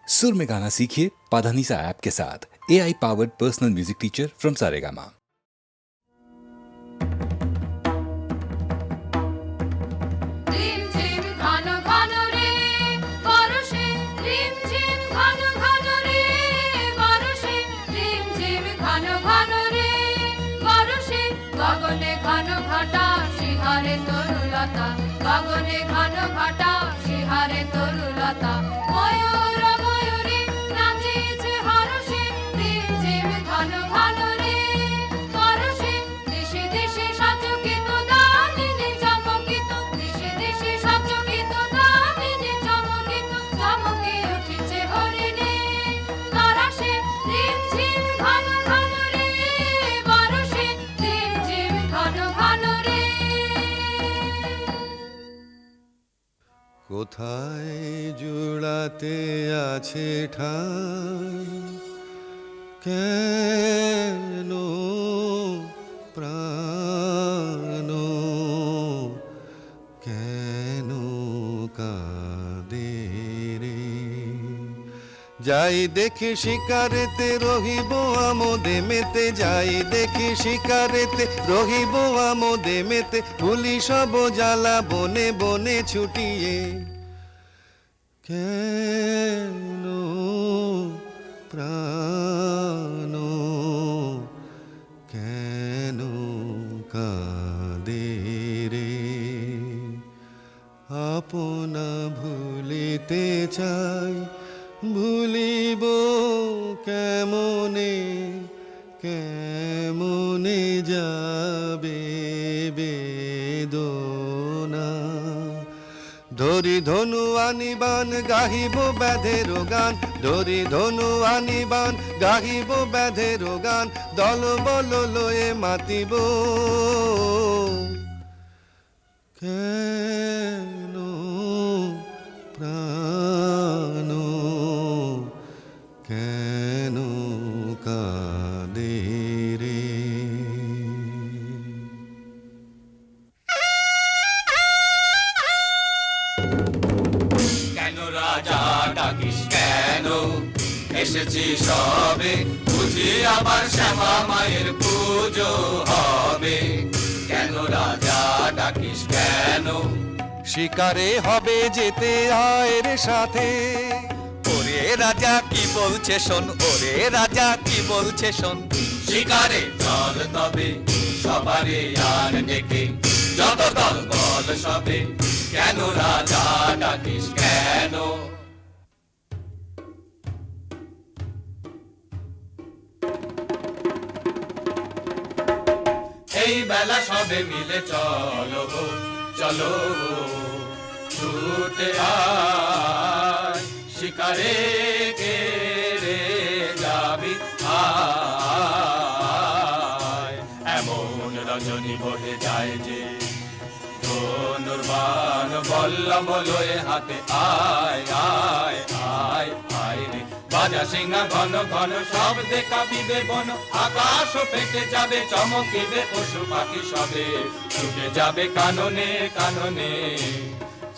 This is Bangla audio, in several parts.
सुर में गाना सीखिए पाधानीसा ऐप के साथ। AI powered personal music teacher from Saregama. গগনে ঘন ঘটা শিহারে তরুলতা, গগনে ঘন ঘটা শিহারে তরুলতা। ময়ূর ময়ূরী নাচিছে হরষে, রিম ঝিম ঘন ঘন রে পরশে। দিশে দিশে সচকিত দামিনী চমকিত, দিশে দিশে সচকিত দামিনী চমকিত। চমকে উঠিছে হরিণে তরাসে, রিম ঝিম ঘন ঘন রে বরষে, রিম ঝিম ঘন ঘন রে। কোথায় জুড়াতে আছে ঠাই, কেন প্রাণ কেন কাঁদে রে। যাই দেখি শিকারেতে রহিব আমোদে মেতে, যাই দেখি শিকারেতে রহিব আমোদে মেতে। ভুলি সব জ্বালা বনে বনে ছুটিয়ে, কেন প্রাণ কেন কাঁদে রে। আপনা ভুলিতে চাই, ভুলিব কেমনে কেমনে যাবে বেদনা। ধরি ধনু আনিবান গাহিব ব্যাধের গান, ধরি ধনু আনিবান গাহিব ব্যাধের গান। দল বল লয়ে মাতিব, কেন প্রাণ কেন কাঁদে রে। কেন রাজা ডাকিস কেন, এসেছি সবে বুঝি আবার শ্যামা মায়ের পুজো হবে। কেন রাজা ডাকিস কেন, শিকারে হবে যেতে আয়ের সাথে। ওরে রাজা কি বলছে শোন, ওরে রাজা কি বলছে শোন। শিকারে চল তবে সবারে আর ডেকে, যত দল বল সবে। কেন রাজা ডাকিস কেন, এই বেলা সবে মিলে চলো চলো ছুটে আয়। শিকারে কে রে যাবি আয়। এমন রজনী বহে যায় যে ধনুর্বাণ বল্লভ লয়ে হাতে। আয় আয় আয় আয় রে, বাজা সিংহা ঘন ঘন শব্দে কাঁপিবে বন। আকাশ ফেটে যাবে চমকিবে পশু পাখি সবে। ছুটে যাবে কাননে কাননে,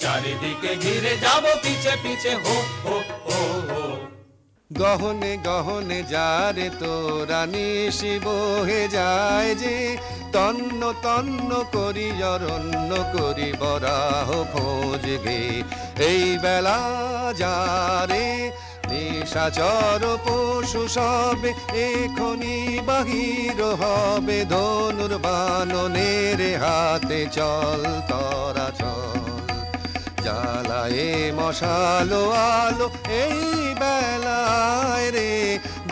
চারিদিকে ঘিরে যাব পিছে পিছে হো হো হো হো। গহনে গহনে যারে তোরা নিশি বহে যায় যে। তন্ন তন্ন করি অরণ্য করি বরাহ খোঁজ গে। এই বেলা যারে নিশাচর পশু সবে, এখনি বাহির হবে ধনুর্বাণনের হাতে। চল তরা চল, জ্বালায়ে মশালো আলো এই বেলায় রে।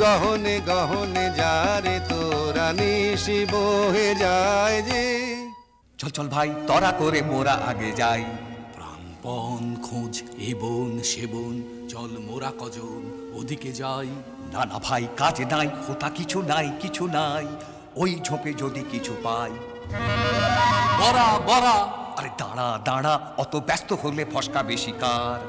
গহনে গহনে যারে তোরা নিশি বহে যায় যে। চল চল ভাই তরা করে মোরা আগে যাই। প্রাণপণ খোঁজ এবন সেবন, চল মোরা কজন ওদিকে যাই। না না ভাই কাজ নাই, হোতা কিছু নাই কিছু নাই। ওই ঝোপে যদি কিছু পাই। বরা বরা, আরে দাঁড়া দাঁড়া, অত ব্যস্ত হলে ফসকা বেশি কার।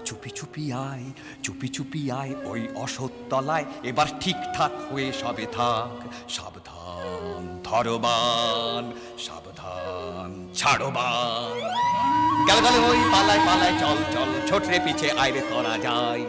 চুপি চুপি আয়, চুপি চুপি আয় ওই অসৎতলায়। এবার ঠিকঠাক হয়ে সবে থাক। সাবধান ধরবান, সাবধান ছাড়বান। গেল গেল ওই পালায় পালায় চল চল, ছোটরে পিছে আইরে তোরা যাই।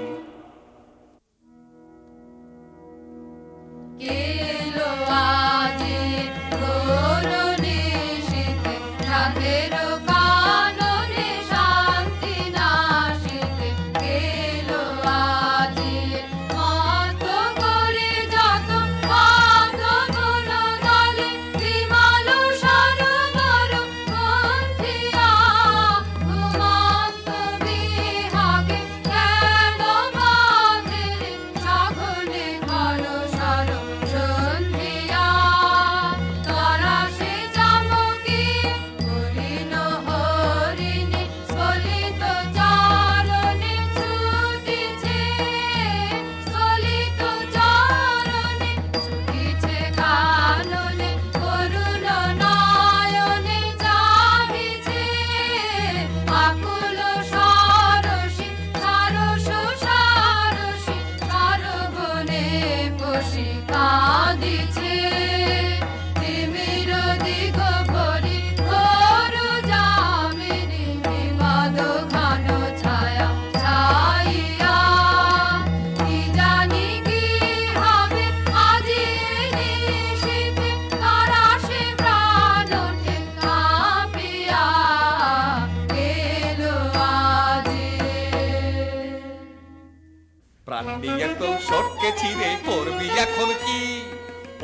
প্রাণ নিয়ে তো সটকে ছিঁড়ে করবি এখন কি?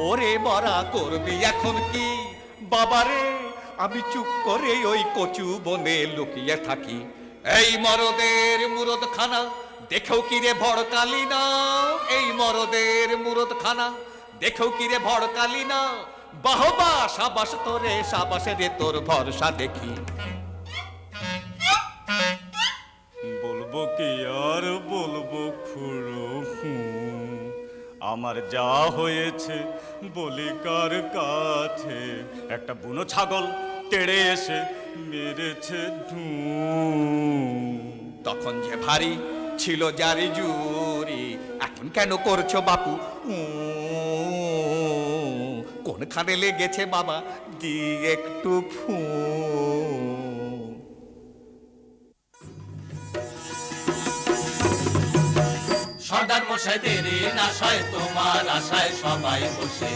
ওরে মরা করবি এখন কি? বাবারে আমি চুপ করে ওই কচু বনে লুকিয়ে থাকি। এই মরদের মুরদ খানা দেখেও কি রে ভড়কালি না? এই মরদের মুরদ খানা দেখেও কি রে ভড়কালি না? বাহবা সাবাস তোরে, সাবাসে রে তোর ভরসা দেখি। বলবো কি আর বলবো খুড়ো, আমার যা হয়েছে বলি কার কাছে। একটা বুনো ছাগল তেড়ে এসে মেরেছে তখন যে ভারী ছিল যারি জুরি, এখন কেন করছো বাপু কোনখানে লেগেছে বাবা দি একটু ফু। সর্দার মশাই দেরি না সয় তোমার আশায় সবাই বসে।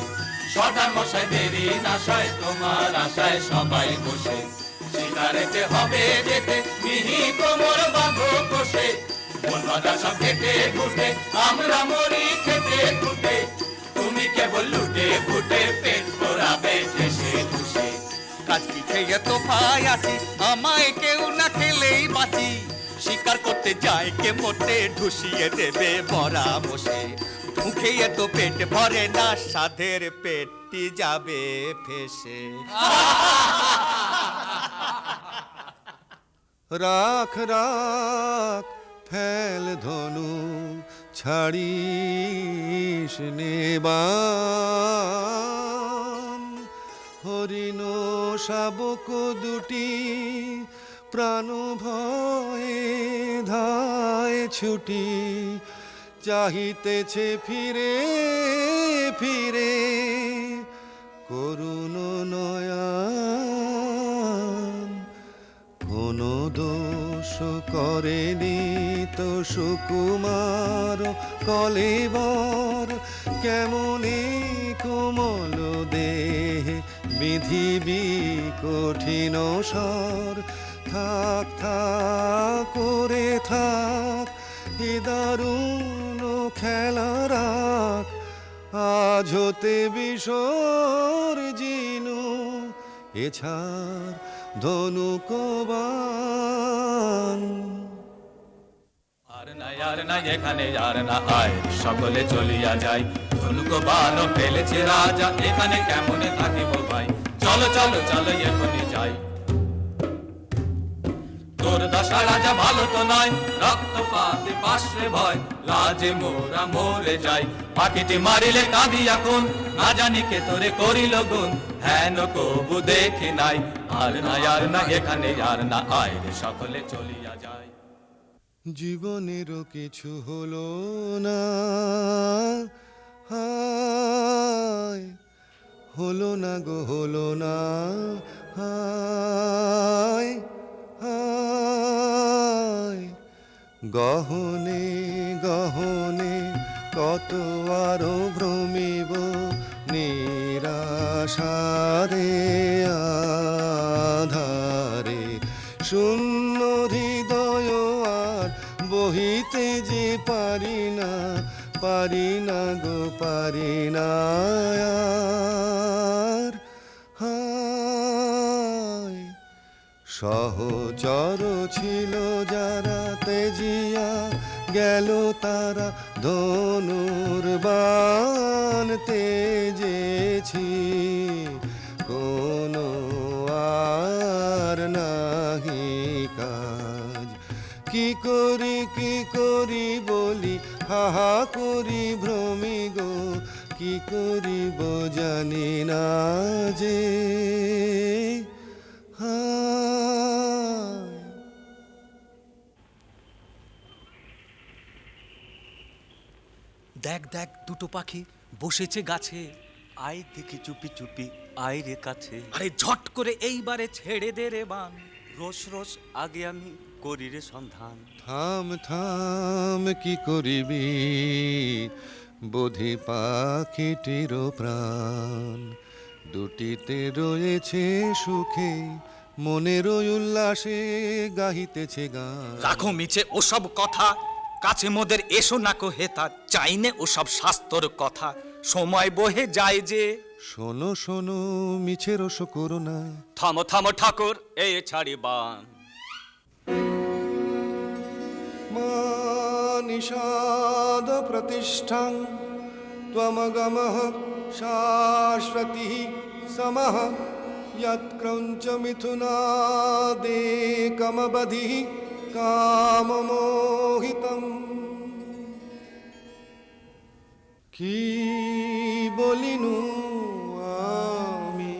সর্দার মশাই দেরি না সয় তোমার আশায় সবাই বসে। শিকারেতে হবে যেতে মিহি কোমর বাঁধো বসে। বনবাদা সব ঘেটে ঘুটে আমরা মরি খেতে খুটে। তুমি কেবল লুটে ফুটে পেট ভরাবে ঠেসে ঠুসে। কাজ কি খেয়ে তো ভাই আছি, আমায় কেউ না খেলেই বাঁচি। শিকার করতে যায় কে মোটে ঢুসিয়ে দেবে মরা বসে। মুখে তো পেট ভরে না, সাধের পেটটি যাবে ফেসে। রাখ রাখ ফেল ধনু ছাড়িস নেবান। হরিণ শাবক দুটি প্রাণ ভয়ে ধায় ছুটি। চাহিতেছে ফিরে ফিরে করুণ নয়ন। কোন দোষ করেনি তো সুকুমার কলেবর। কেমনে কোমল দেহে বিধিবি কঠিন স্বর। থাক থাক করে থাক এ দারুণ খেলা রাখ। আজ হতে বিসর্জিনু এছাড় ধনুকবান। আর না এখানে আর না আয়, সকলে চলিয়া যাই। ধনুক বান ফেলেছে রাজা, এখানে কেমনে থাকিব ভাই। চলো চলো চলো এখনই যাই। তোর দশা রাজা ভালো তো নয়, রক্তপাতে পাশে ভয়। লাজে মোরা মরে যাই, পাখিটি মারিলে কাঁদি এখন। না জানি কে তোরে করিল গুণ, হেন কবু দেখি নাই। আর না এখানে আর না আয় রে, সকলে চলিয়া যায়। জীবনেরও কিছু হলো না, হায় হলো না গো হলো না। হায় হায় গহনে গহনে কত আরো ভ্রমিব নিরাশারে আধারে। শূন্য হৃদয় আর বহিতে যে পারি না, পারি না গো পারি না আর। হায় সহচর ছিল যারা তেজিয়া গেল তারা। ধনুর্বাণ তেজেছি কোনো আর নাহি কাজ। কি করি বলি হাহা করি ভ্রমি গো। কি করিব জানি না যে। হায় দেখ দেখ দুটো পাখি বসেছে গাছে। আয় দেখি চুপি চুপি আয় রে কাছে। আরে ঝট করে এইবারে ছেড়ে দে রে বান। রোজ রোজ আগে আমি করি রে সন্ধান। থাম থাম কি করিবি বোধি পাখিটির প্রাণ। দুটিতে রয়েছে সুখে মনের উল্লাসে গাহিতেছে গান। রাখো মিছে ওসব কথা, কাছে মোদের এসো না কো হেতা, চাইনে ওসব শাস্তর কথা, সময় বহে যায় যে। শোনো শোনো মিছে রোষ করো না, থামো থামো ঠাকুর এ ছাড়ি বান। মা নিষাদ প্রতিষ্ঠাং ত্বমগমঃ শাশ্বতী সমঃ यत्क्रौञ्च मिथुनादेकमबधिः काममोहितम्। কি বলিনু আমি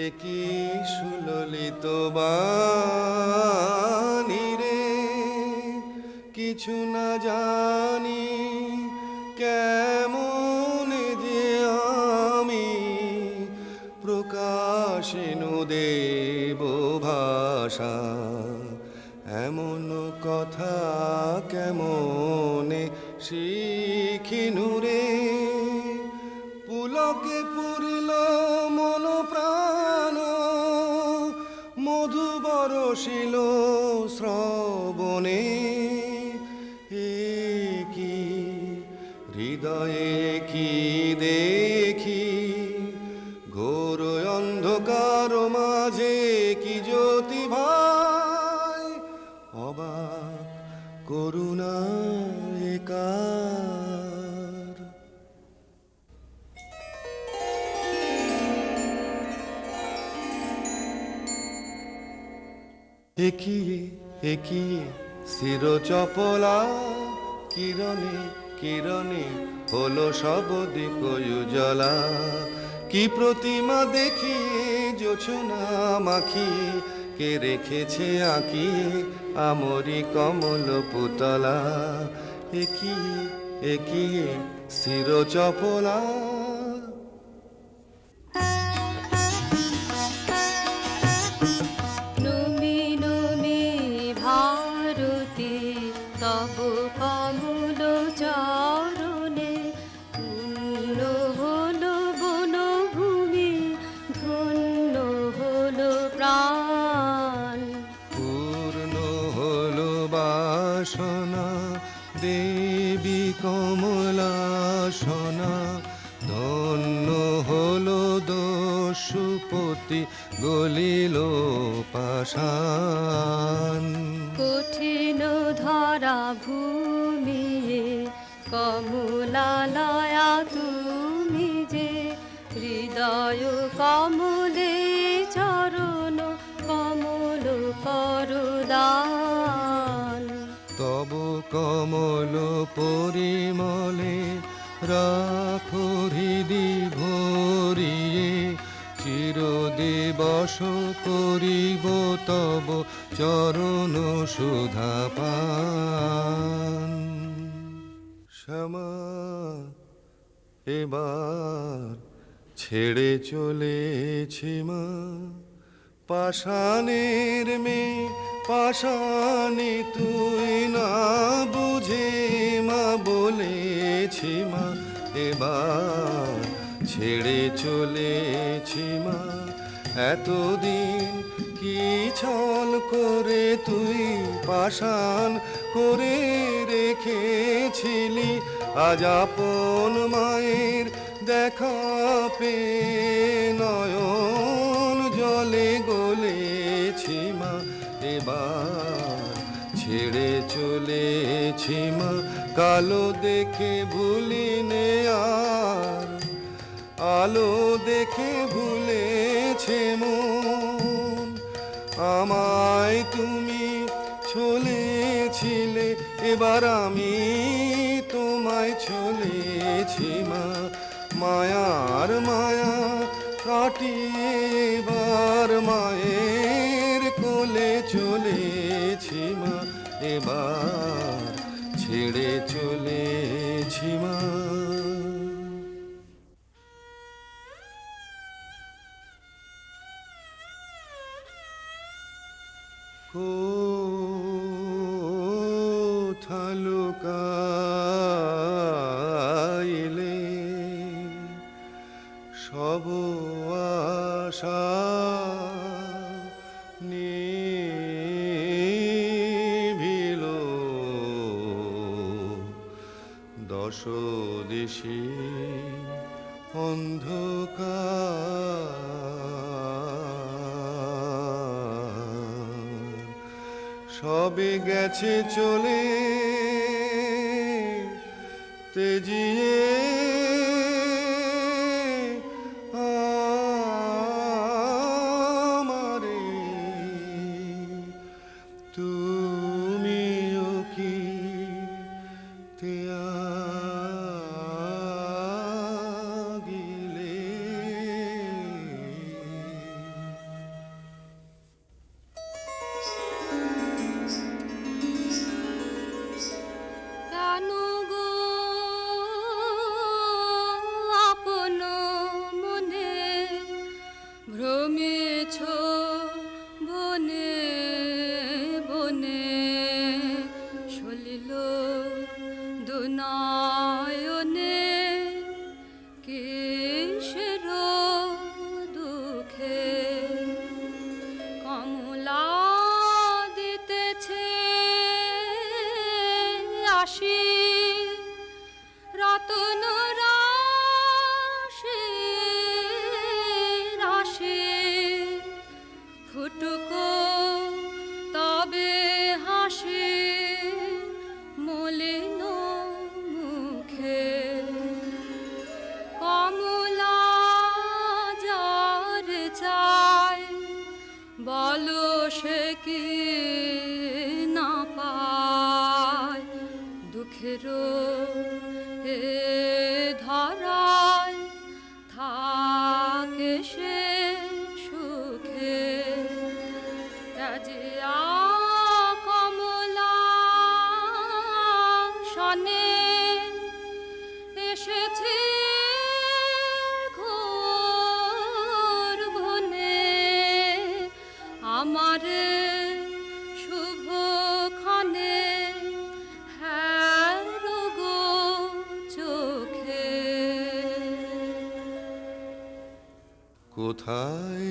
একই সুললিত বাণী রে, কিছু না জানি কেমন যে আমি প্রকাশিনু দেব ভাষা, এমন কথা কেমনে শিখিনু রে। পুলকে পুরিল মন প্রাণ, মধু বরষিল শ্রবণে, কি হৃদয়ে কি দেখি, ঘোর অন্ধকার মাঝে কি জ্যোতি ভাই, অবাক করুণা একার। একিয়ে একিয়ে শির চপলা, কিরণে কিরণে হলো সব দিক উজালা। কি প্রতিমা দেখিয়ে জোছনা মাখিয়ে, কে রেখেছে আঁকিয়ে আমরি কমল পুতলা। একিয়ে একিয়ে শির চপলা। নমি নমি ভারতী তব কমল চরণে, পূর্ণ হলো বনভূমি, ধন্য হলো প্রাণ। পূর্ণ হলো বাসনা দেবী কমলাসনা, ধন্য হলো দস্যুপতি গলিল পাষাণ। কঠিন ধরা ভূমি কমলালয়া তুমি যে, হৃদয় কমলে চরণ কমল করদান। তব কমল পরিমলে রাখো হৃদি ভরিয়ে, চিরদিবস করিব তব চরণ সুধা পান। শ্যামা এবার ছেড়ে চলেছি মা, পাষাণের মেয়ে পাষাণে তুই না বুঝে মা, বলেছি মা এবার ছেড়ে চলেছি মা। এতদিন কি ছল করে তুই পাষাণ করে রেখেছিলি, আজ আপন মায়ের দেখা পেয়ে নয়ন জলে গলেছি মা। এবার ছেড়ে চলেছি মা, কালো দেখে ভুলিনে আর, আলো দেখে ভুলেছে মন। আমায় তুমি ছলেছিলে, এবার আমি তোমায় ছলেছি মা। মায়ার মায়া কাটিয়ে এবার মায়ের কোলে চলেছি মা। এবার ছেড়ে চলেছি মা। কোথা লুকাইলে সব আশা নিভিল রসদেশে অন্ধকার সবে গেছে চলে তেজিয়ে আমারে তুমিও কি ত্যাগিলে কেন গো আপন মনে ভ্রমেছ বনে বনে সলিল দুনয়নে কিসের দুঃখে কমলা দিতেছে আসি রতন রাশি রাশি ফুটুক তবে হাসি মলিন মুখে কমলা যার চাই বলো সে কি না পায় দুঃখের এ ধরায় থাকে সে সুখে রাজিয়া কমলা শনে এসেছে ঘোর বনে আমারে শুভ ক্ষণে হ্যাঁ গো চোখে কোথায়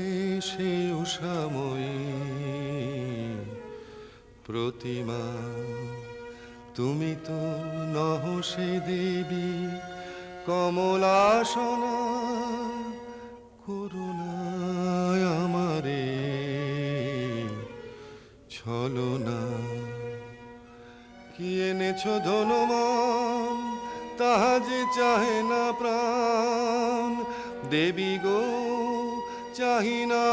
সে উষাময়ী প্রতিমা তুমি তো নহ সে দেবী কমলাসনা করুণায় আমারে ছলনা কি এনেছ ধনমান তাহা যে চাহে না প্রাণ দেবী গো চাহিনা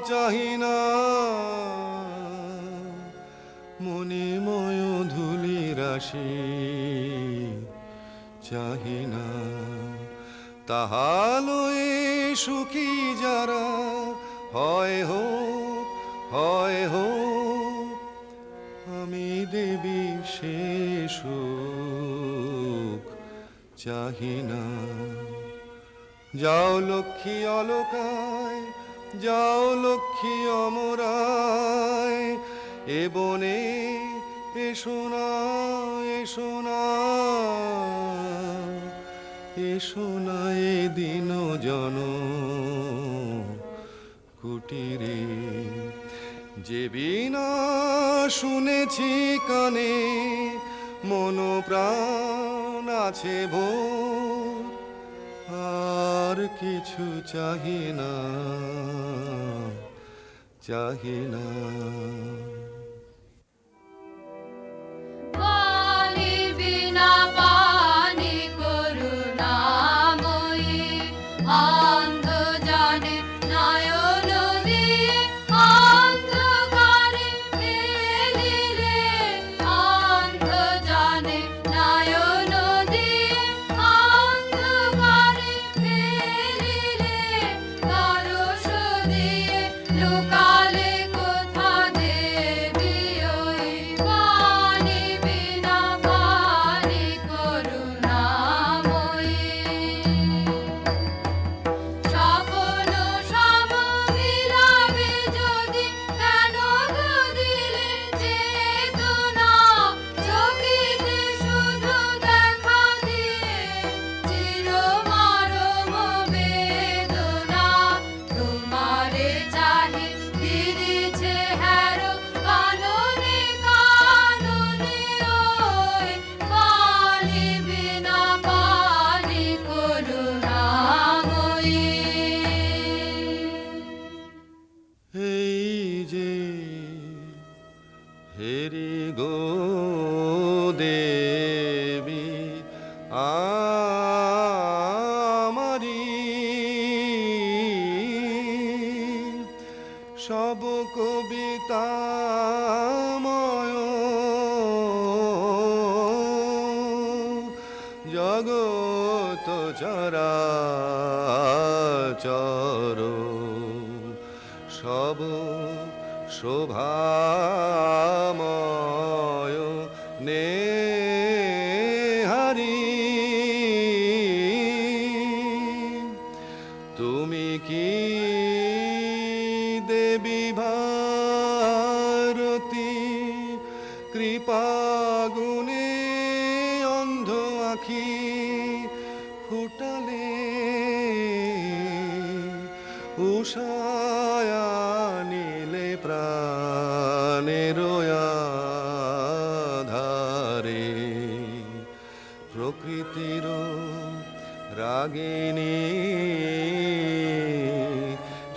চাহিনা মণিময় ধুলি রাশি চাহিনা তাহালয়ে সুখী যারা হয় হোক আমি দেবী সে সুখ চাহিনা যাও লক্ষ্মী অলকায় যাও লক্ষ্মী অমরায় এ বনে এসো না এসো না এসো না এ দিন জন কুটিরে যে বিনা শুনেছি কানে মন প্রাণ আছে ভোর আর কিছু চাহি না চাহি না পানি বিনা পানি করুণাময়ী অন্ধ জানে নয়ন দিয়ে অন্ধকারে ফেলিলে অন্ধ জানে নয়ন দিয়ে অন্ধকারে ফেলিলে পরশ দিয়ে লুকালে কোথা দে সব কবিতাময় জগত চরাচর সব শোভাময় নেহারি তুমি কি দেবী ভারতী কৃপাগুণে অন্ধ আখি ফুটালে উষায়া নীলে প্রাণের আধারে প্রকৃতির রাগিনী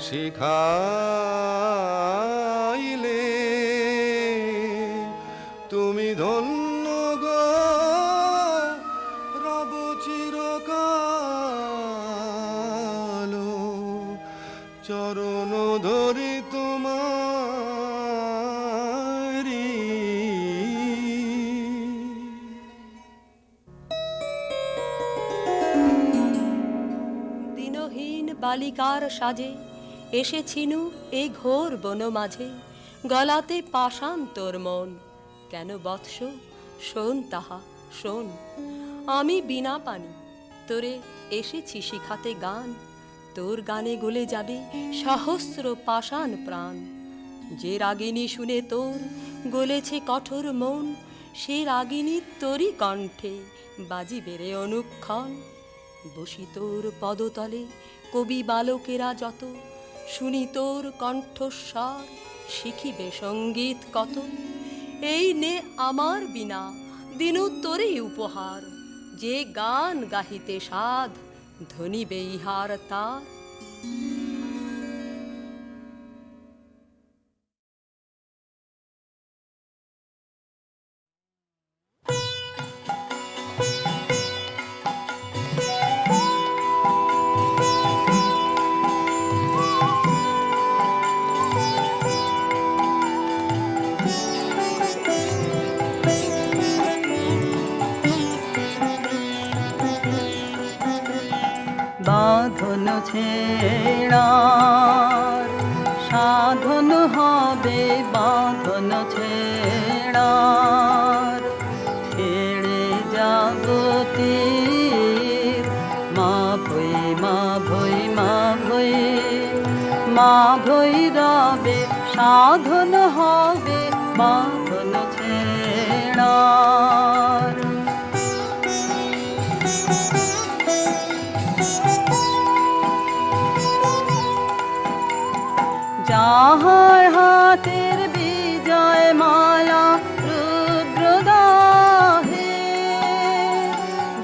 শিখাইলে তুমি ধন্য গো রব চিরকাল চরণ ধরি তোমারি দিনহীন বালিকার সাজে এসেছিনু এই ঘোর বন মাঝে, গলাতে পাষাণ তোর মন। কেন বৎস শোন তাহা শোন, আমি বিনা পানি তোরে এসেছি শিখাতে গান। তোর গানে গলে যাবে সহস্র পাষাণ প্রাণ। যে রাগিনী শুনে তোর গলেছে কঠোর মন, সে রাগিনী তোরই কণ্ঠে বাজিবে রে অনুক্ষণ। বসি তোর পদতলে কবি বালকেরা যত, শুনি তোর কণ্ঠস্বর শিখিবে সঙ্গীত কত। এই নে আমার বিনা দিনু তোরই উপহার, যে গান গাহিতে সাধ ধনিবে ইহার তার। বাঁধন ছেড়ার সাধন হবে, বাঁধন ছেড়ার ছেড়ে জগতের মা ভৈ মা ভৈ মা ভৈ মা ভৈরবে সাধন হবে, বাঁধন ছেড়ার। যাহার হাতের বিজয় মালা রুদ্রদাহে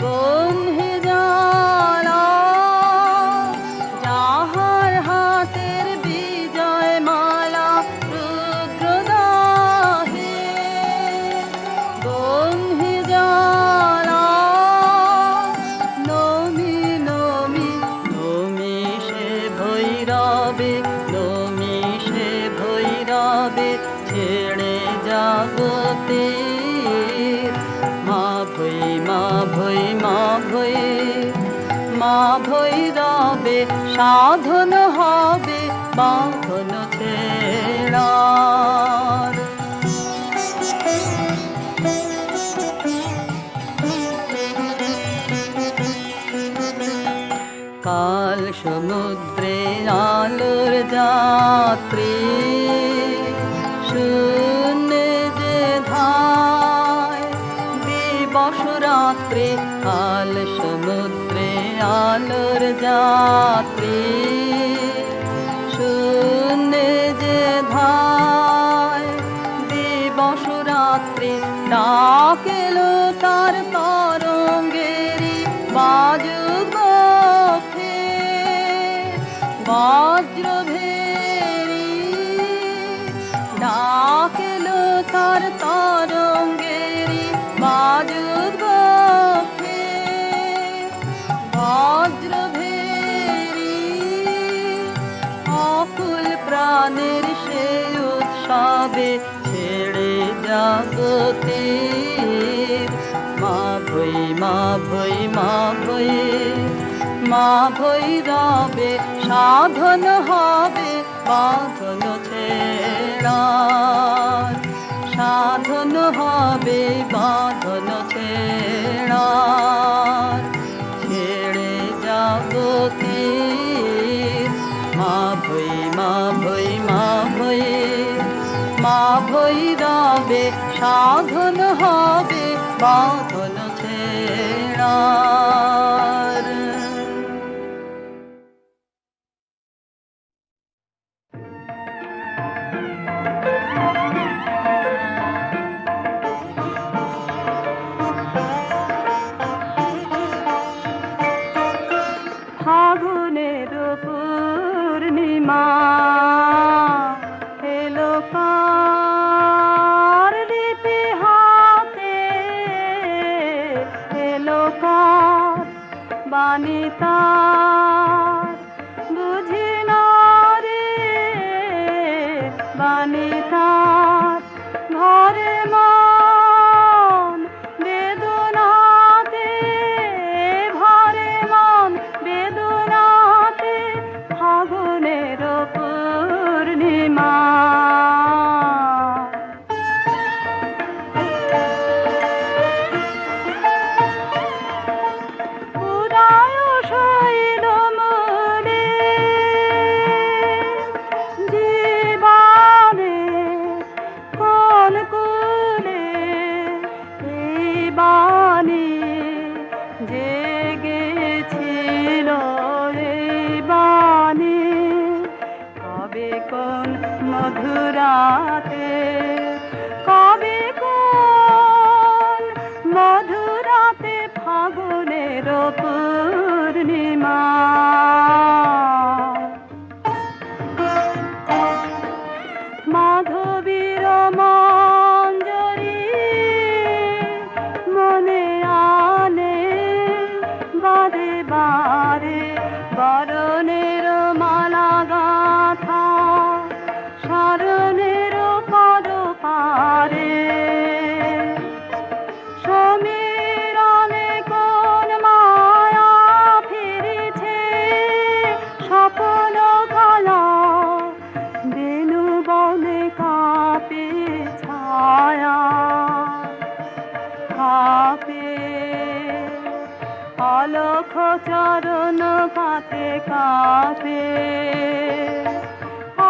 বন্ধে জ্বালা, যাহার হাতের বিজয় মালা রুদ্রদাহে বন্ধে জ্বালা। নমি নমি নমি সে ভৈরবে, ছেড়ে জগতের মা ভৈ মা ভৈ মা ভৈ মা ভৈরবে সাধন হবে, বাঁধন ছেড়ার। কাল সমুদ্রে আলোর যাত্রী শূন্যে যে ধায় দিবস রাত্রে। কাল সমুদ্রে আলোর যাত্রী শূন্যে যে ধায় দিবস রাত্রে। ডাকেলো তার তরঙ্গেরি বাজুক বজ্রভেরি, ডাকেলো তার তরঙ্গেরি বাজুক বজ্রভেরি। অকুল প্রাণের মা ভৈ মা ভৈরবে সাধন হবে বাঁধন ছেড়ার সাধন হবে বাঁধন ছেড়ার ছেড়ে যাব তীর মা ভৈ মা ভৈ মা ভৈ মা ভৈরবে সাধন হবে বাঁধন ছেড়ার ফাগুনের পূর্ণিমা এলো কার লিপি হাতে এলো কার বাণী তার বুঝি না রে বাণী তার ঘরে মন বেদনাতে ভরে মন বেদনাতে ফাগুনের পূর্ণিমা উদয় শৈল মনে জীবনে কোন কুলে এই বাণী জেগেছিল এই বাণী কবে কোন মধুরাতে কবে কোন মধুরাতে ফাগুনের পূর্ণিমা মাধবীর মঞ্জরি মনে আনে বারে বারে বরণের মালা গাথা শরণের পদ পারে সমীরণে কোন মায়া ফিরেছে স্বপ্ন কালা বেনু বনে কাপে ছায়া কাপে অলখ চরণ পাতে কাপে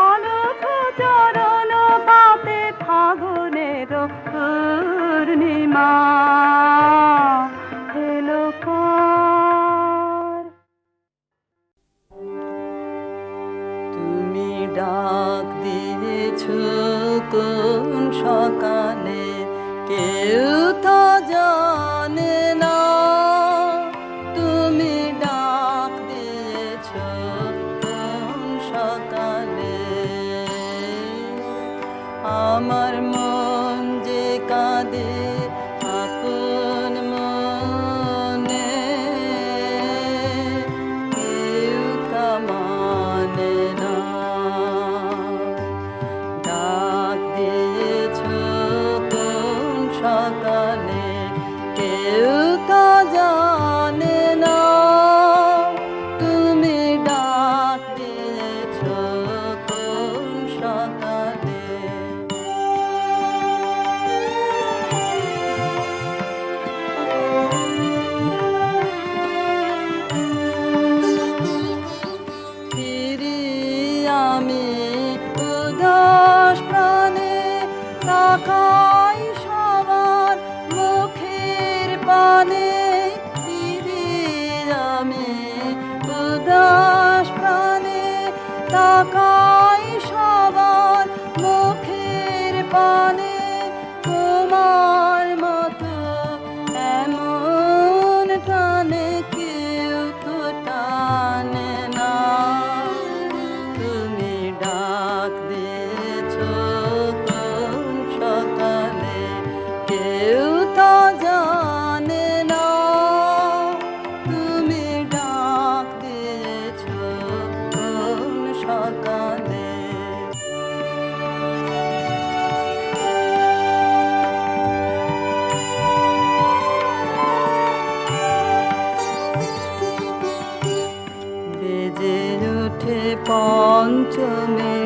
অলখ চরণ পাতে ফাগুনের পূর্ণিমা এলো কার তুমি ডাক দিয়েছ কোন সকালে কেউ তো জানে না তুমি ডাক দিয়েছ কোন সকালে আমার মন যে কাঁদে আপন মন পঞ্চমে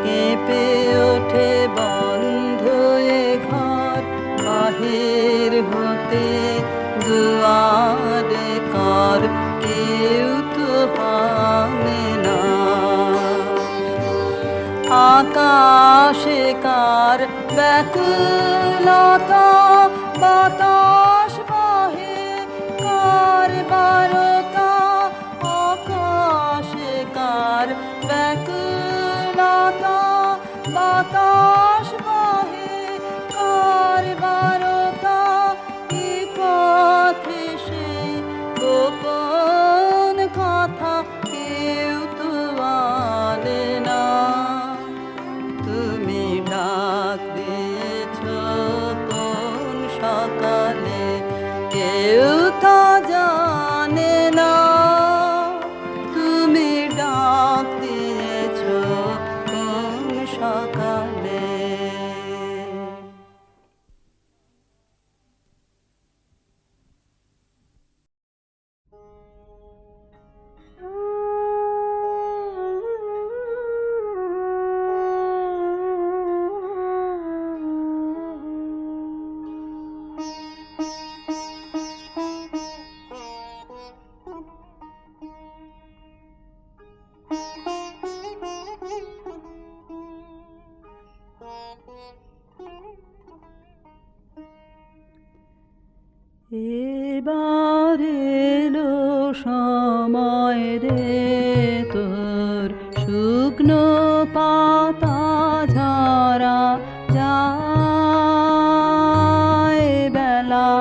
কেঁপে ওঠে বন্ধ এ ঘর, বাহির হতে দুয়ারে কর, কেউ তো হামে না। আকাশে কার ব্যাকুলতা, বাতাস বহে কার বারতা, আকাশে কার ব্যাকুলতা, বাতাস বহে কার বারতা, কি পথে সে গোপন কথা কেউ তো আনে না। তুমি ডাক দিয়েছ কোন সকালে, কেউ তা জানে না। তুমি ডাক দিয়েছ কোন সকালে। এবার এলো সময় রে তোর, শুকনো পাতা ঝরা যায়, বেলা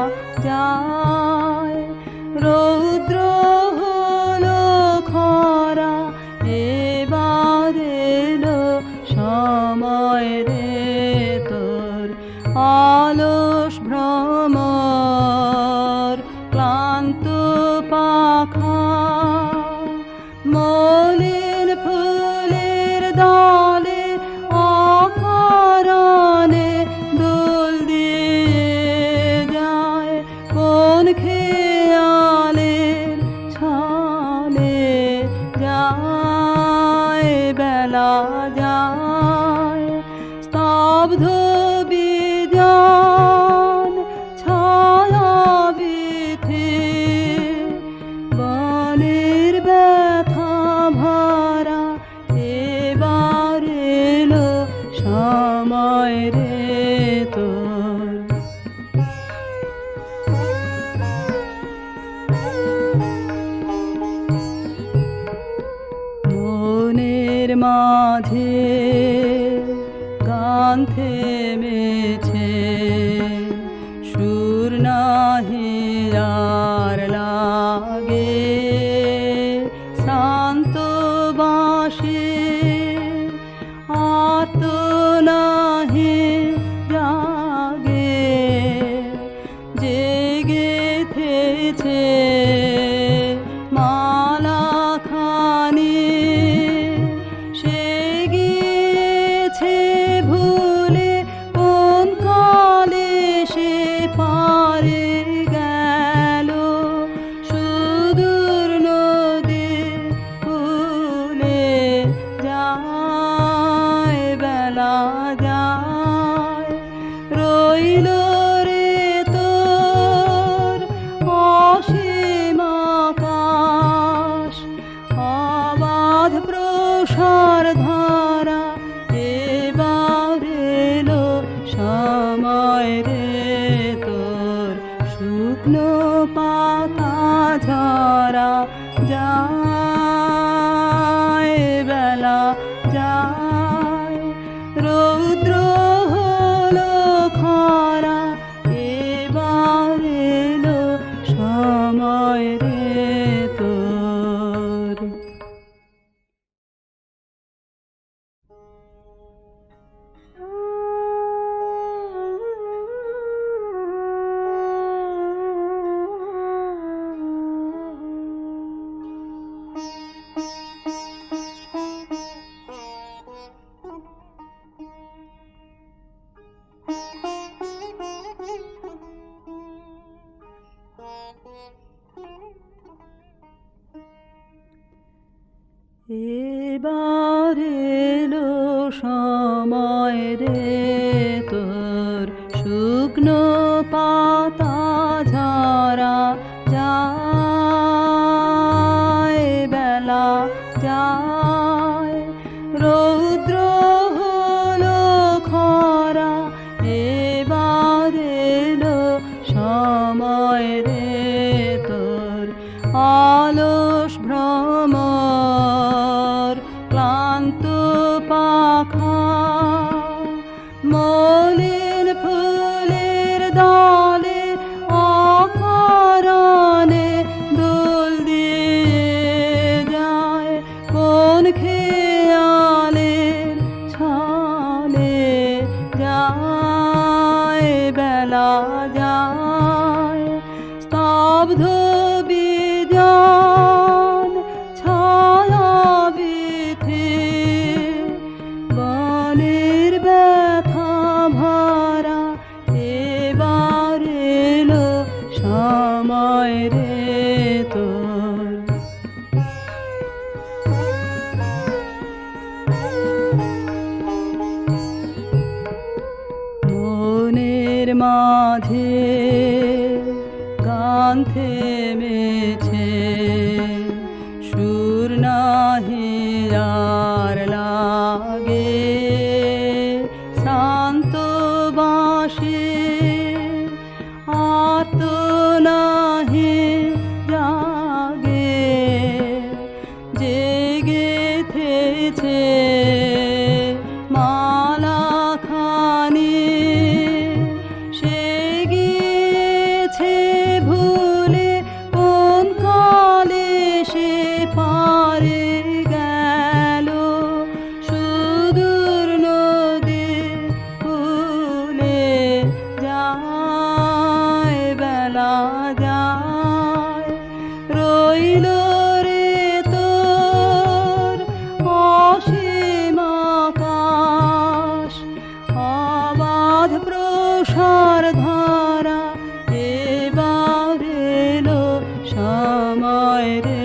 যায়, রৌদ্র হলো খরা। এবার এলো সময় রে তোর, অলস ভ্রমর, ক্লান্ত পাখা, মলিন ফুলের দলে অকারণে দোল দিয়ে যায়, কোন খেয়ালের ছলে যায়, বেলা যায়, স্তব্ধ বিজন ছায়া বিথে, বনের ব্যথা ভরা। এবার এলো সময় রে তোর, মনের মাঝে গান থেমেছে, সুর নাহি আর লাগে, শান্ত বাঁশি আর্ত নাহি জাগে, জেগেছে মালা খানি, সে গিয়েছে ভুলে কোন কালে, সে পারে গেল সুদূর নদী ভুলে যায়, বেলা যায়, রইল রে তোর অসীম আকাশ, অবাধ প্রসার ধারা। এবার এলো সময় রে তোর, শুকনো পাতা ঝরা যায়, বেলা যায়, রৌদ্র হলো খরা। এবার এলো সময় রে তোর। এবার এলো সময় রে তোর শুকনো পাতা ঝরা যায়, বেলা যায়, রৌদ্র হলো খরা, এবার এলো সময় রে তোর অলস ভ্রমর, ক্লান্ত পাখা, মলিন ফুলের দলে অকারণে দোল দিয়ে যায়, কোন খেয়ালের ছলে যায়, বেলা যায়, স্তব্ধ বিজন ছায়া বিথে, বনের ব্যথা ভরা, এবার এলো সময় রে তোর। মনের মাঝে গান থেমেছে, সুর নাহি আর লাগে, শান্ত বাঁশি আত নাহি জাগে, জেগেছে মালা খানি, সে গিয়েছে ভুলে কোন কালে সে পারে গেল, সুদূর নদী ভুলে যায়, বেলা যায়, রইল রে তোর অসীম আকাশ, অবাধ প্রসার ধারা, এবার এলো সময় রে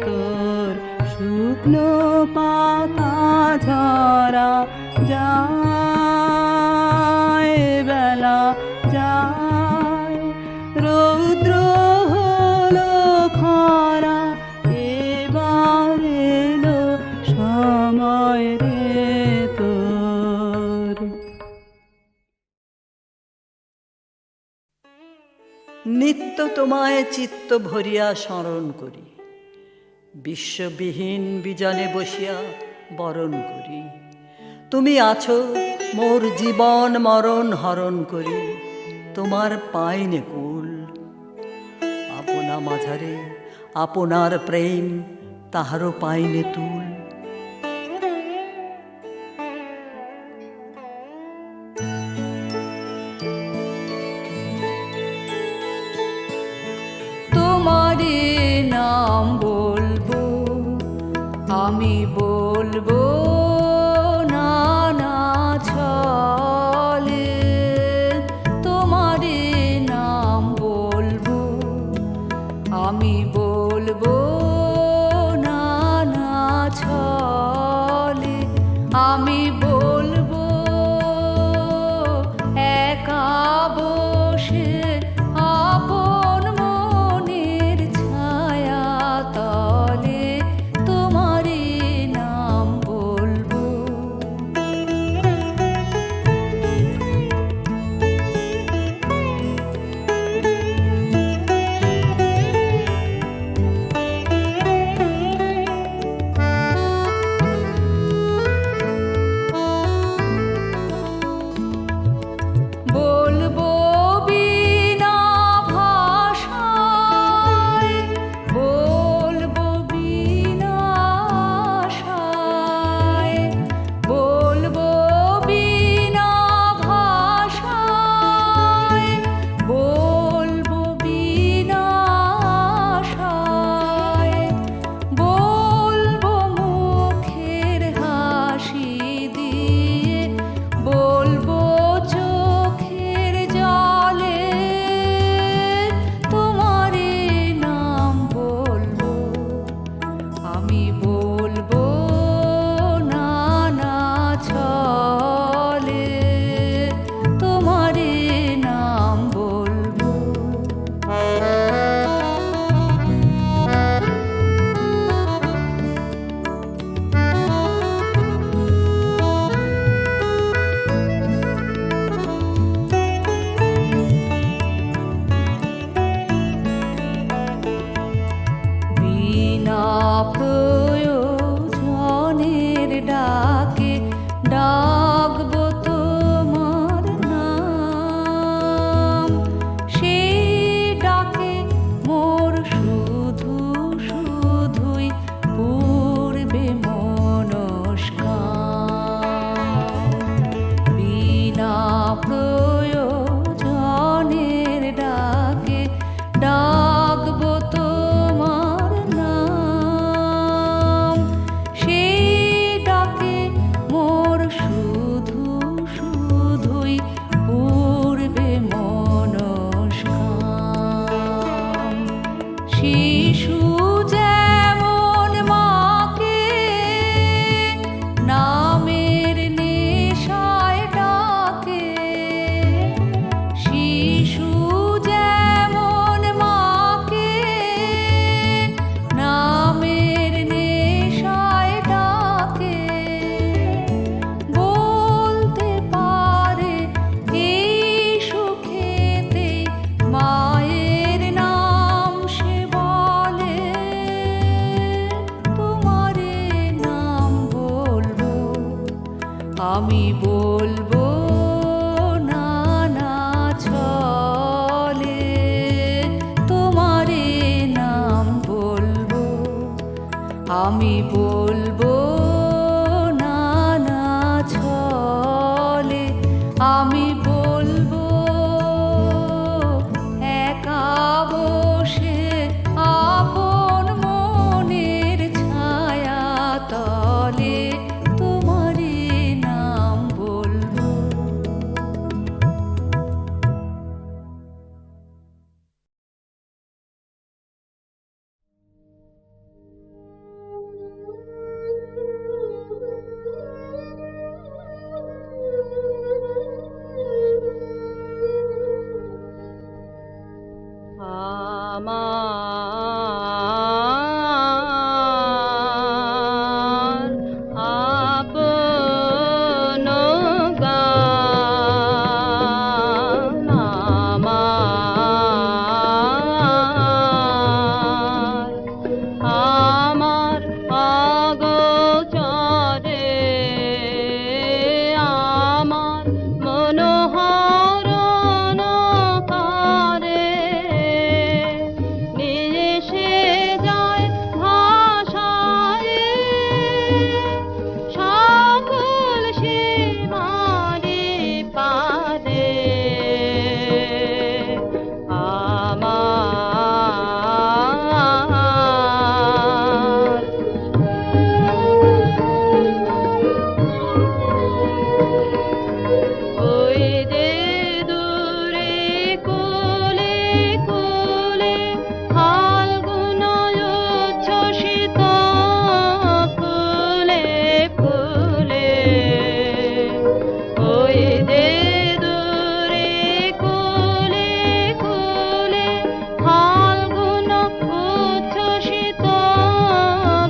তোর শুকনো পাতা ঝরা যায়, বেলা যায়, রৌদ্র হলো খরা, এবার এলো সময় রে তোর। নিত্য তোমায় চিত্ত ভরিয়া স্মরণ করি, বিশ্ববিহীন বিজনে বসিয়া বরণ করি, তুমি আছো মোর জীবন মরণ হরণ করি, তোমার পাইনে কুল, আপনা মাঝারে আপনার প্রেম তাহারও পাইনে তুল। তোমারে নাম বলবো, আমি বলবো নানা ছলে, তোমারে নাম বলবো, আমি বলবো নানা ছলে, আমি বলবো একা বসে আপন মনের ছায়া তলে, তোমারে নাম বলবো। প্রয়োজনের ডাকে ডাকবো তোমার নাম, সেই ডাকে মোর শুধু শুধুই পূর্বে মনস্কাম। বিনা প্রয়োজনের ডাকে ডাকবো তোমার নাম, সেই ডাকে মোর শুধু শুধুই পূর্বে মনস্কাম। শিশু যেমন মাকে নামের নেশায় ডাকে, শিশু যেমন মাকে নামের নেশায় ডাকে, বলতে পারে এই সুখেতে মায়ের নাম সে বলে, তোমারে নাম বলবো আমি বলবো নানা ছলে, তোমারে নাম বলবো আমি বলবো নানা ছলে, আমি বলবো একা বসে আপন মনের ছায়া তলে, তোমারে নাম বলবো। আমার আপন গান, আমার অগোচরে আমার মনোহরণ করে, নিয়ে সে যায় ভাষায় সকল সীমারি পারে। আমার ওই যে দূরে কোলে কোলে ফাল্গুন উচ্ছ্বসিত ফুলে ফুলে, ওই যে দূরে কোলে কোলে ফাল্গুন উচ্ছ্বসিত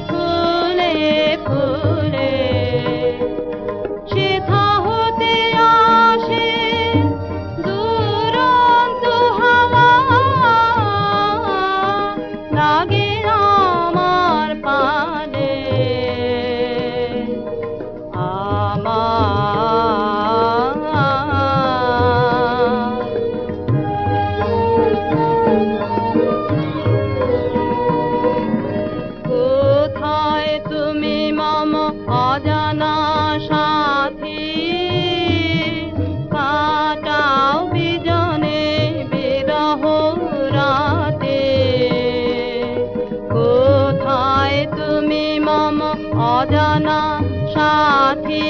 ফুলে ফুলে, সেথা হতে আসে দুরন্ত হাওয়া, লাগে আমার পানে। কোথায় তুমি মম অজানা সাথী, কাটাও বিজনে বিরহ রাতে। কোথায় তুমি মম অজানা সাথী,